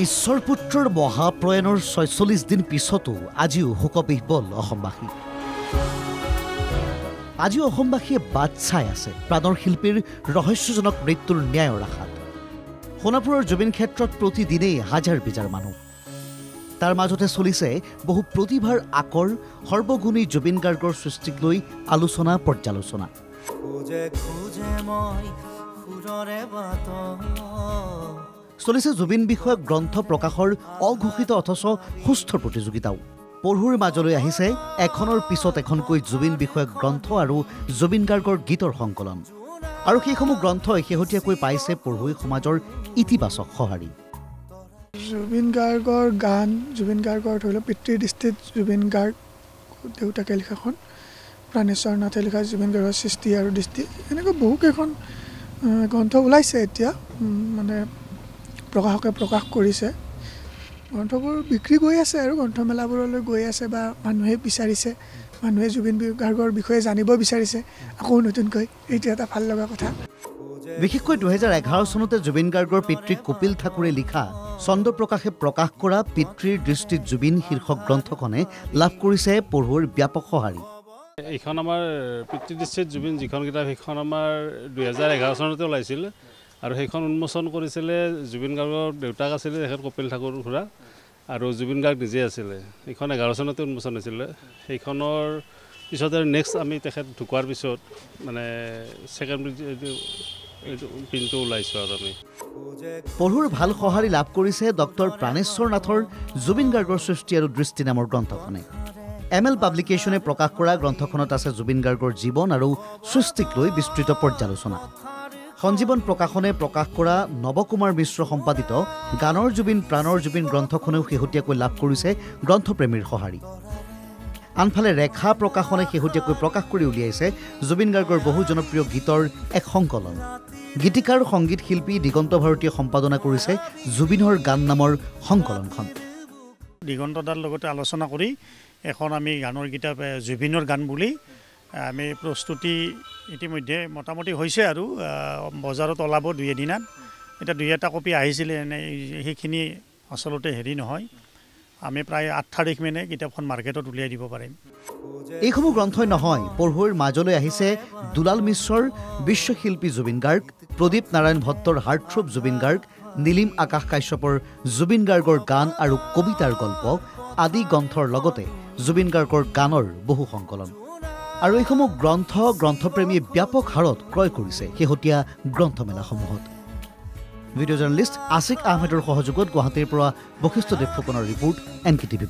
ঈশ্বৰপুত্ৰৰ মহাপ্ৰয়াণৰ ৪৬ দিন পিছতো আজিও শোকবিহ্বল অসমবাসী। আজিও অসমবাসীয়ে বাট চাই আছে প্ৰাণৰ শিল্পীৰ ৰহস্যজনক মৃত্যুৰ ন্যায়ৰ আশাত। সোণাপুৰৰ জুবিন ক্ষেত্ৰত প্ৰতিদিনেই হাজাৰ বিজাৰ মানুহ। তাৰ মাজতে চলিছে বহু প্ৰতিভাৰ আকৰ সৰ্বগুণী জুবিন গাৰ্গৰ সৃষ্টিক লৈ আলোচনা পৰ্যালোচনা। চলিছে জুবিন বিষয়ক গ্ৰন্থ প্ৰকাশৰ অঘোষিত অথচ সুস্থ প্ৰতিযোগিতাও। পঢ়ুৰ মাজলৈ আহিছে এখনৰ পিছত এখনকৈ জুবিন বিষয়ক গ্ৰন্থ আৰু জুবিন গাৰ্গৰ গীতৰ সংকলন। আৰু সেইসমূহ গ্ৰন্থই শেহতীয়াকৈ পাইছে পঢ়ুৱৈ সমাজৰ ইতিবাচক সঁহাৰি। জুবিন গাৰ্গৰ গান, জুবিন গাৰ্গৰ ধৰি লওক পিতৃৰ দৃষ্টিত জুবিন গাৰ্গ দেউতাকে লিখাখন, প্ৰাণেশ্বৰ নাথে লিখা জুবিন গাৰ্গৰ সৃষ্টি আৰু দৃষ্টি, এনেকৈ বহুকেইখন গ্ৰন্থ ওলাইছে এতিয়া, মানে প্ৰকাশকে প্ৰকাশ কৰিছে। গ্ৰন্থবোৰ বিক্ৰী গৈ আছে আৰু গ্ৰন্থমেলাবোৰলৈ গৈ আছে বা মানুহে বিচাৰিছে, মানুহে জুবিন গাৰ্গৰ বিষয়ে জানিব বিচাৰিছে আকৌ নতুনকৈ। এইটো এটা ভাল লগা কথা। বিশেষকৈ ২০১১ চনতে জুবিন গাৰ্গৰ পিতৃ কপিল ঠাকুৰে লিখা চন্দ্ৰপ্ৰকাশে প্ৰকাশ কৰা পিতৃৰ দৃষ্টিত জুবিন শীৰ্ষক গ্ৰন্থখনে লাভ কৰিছে পঢ়ুৱৈৰ ব্যাপক সঁহাৰি। এইখন আমাৰ পিতৃদৃষ্টিত জুবিন যিখন কিতাপ, সেইখন আমাৰ ২০১১ চনতে ওলাইছিল আৰু সেইখন উন্মোচন কৰিছিলে জুবিন গাৰ্গৰ দেউতাক আছিলে তেখেত কপিল ঠাকুৰ খুৰা, আৰু জুবিন গাৰ্গ নিজে আছিলে। সেইখন ১১ চনতে উন্মোচন হৈছিলে। সেইখনৰ পিছত আৰু নেক্সট আমি তেখেত ঢুকোৱাৰ পিছত মানে ছেকেণ্ড প্ৰিণ্টটো ওলাইছোঁ আৰু আমি। পঢ়ুৰ ভাল সঁহাৰি লাভ কৰিছে ডক্টৰ প্ৰাণেশ্বৰ নাথৰ জুবিন গাৰ্গৰ সৃষ্টি আৰু দৃষ্টি নামৰ গ্ৰন্থখনে। ML পাব্লিকেশ্যনে প্ৰকাশ কৰা গ্ৰন্থখনত আছে জুবিন গাৰ্গৰ জীৱন আৰু সৃষ্টিক লৈ বিস্তৃত পৰ্যালোচনা। সঞ্জীৱন প্ৰকাশনে প্ৰকাশ কৰা নৱকুমাৰ মিশ্ৰ সম্পাদিত গানৰ জুবিন প্ৰাণৰ জুবিন গ্ৰন্থখনেও শেহতীয়াকৈ লাভ কৰিছে গ্ৰন্থপ্ৰেমীৰ সঁহাৰি। আনফালে ৰেখা প্ৰকাশনে শেহতীয়াকৈ প্ৰকাশ কৰি উলিয়াইছে জুবিন গাৰ্গৰ বহু জনপ্ৰিয় গীতৰ এক সংকলন। গীতিকাৰ সংগীত শিল্পী দিগন্ত ভাৰতীয়ে সম্পাদনা কৰিছে জুবিনৰ গান নামৰ সংকলনখন। দিগন্তদাৰ লগতে আলোচনা কৰি এখন আমি গানৰ কিতাপ জুবিনৰ গান বুলি আমি প্ৰস্তুতি ইতিমধ্যে মোটামুটি হৈছে আৰু বজাৰত ওলাব ২ এদিনত। এতিয়া ২-এটা কপি আহিছিলে, এনে সেইখিনি আচলতে হেৰি নহয়। আমি প্ৰায় ৮ তাৰিখ মানে কিতাপখন মাৰ্কেটত উলিয়াই দিব পাৰিম। এইসমূহ গ্ৰন্থই নহয়, পঢ়ুৱৈৰ মাজলৈ আহিছে দুলাল মিশ্ৰৰ বিশ্বশিল্পী জুবিন গাৰ্গ, প্ৰদীপ নাৰায়ণ ভট্টৰ হাৰ্টথ্ৰব জুবিন গাৰ্গ, নীলিম আকাশ কাশ্যপৰ জুবিন গাৰ্গৰ গান আৰু কবিতাৰ গল্প আদি গ্ৰন্থৰ লগতে জুবিন গাৰ্গৰ গানৰ বহু সংকলন। আৰু এইসমূহ গ্ৰন্থপ্ৰেমীয়ে ব্যাপক হাৰত ক্ৰয় কৰিছে শেহতীয়া গ্ৰন্থমেলাসমূহত। ভিডিঅ' জাৰ্নেলিষ্ট আছিক আহমেদৰ সহযোগত গুৱাহাটীৰ পৰা বশিষ্ঠ দেৱফুকনৰ ৰিপৰ্ট NKTV+।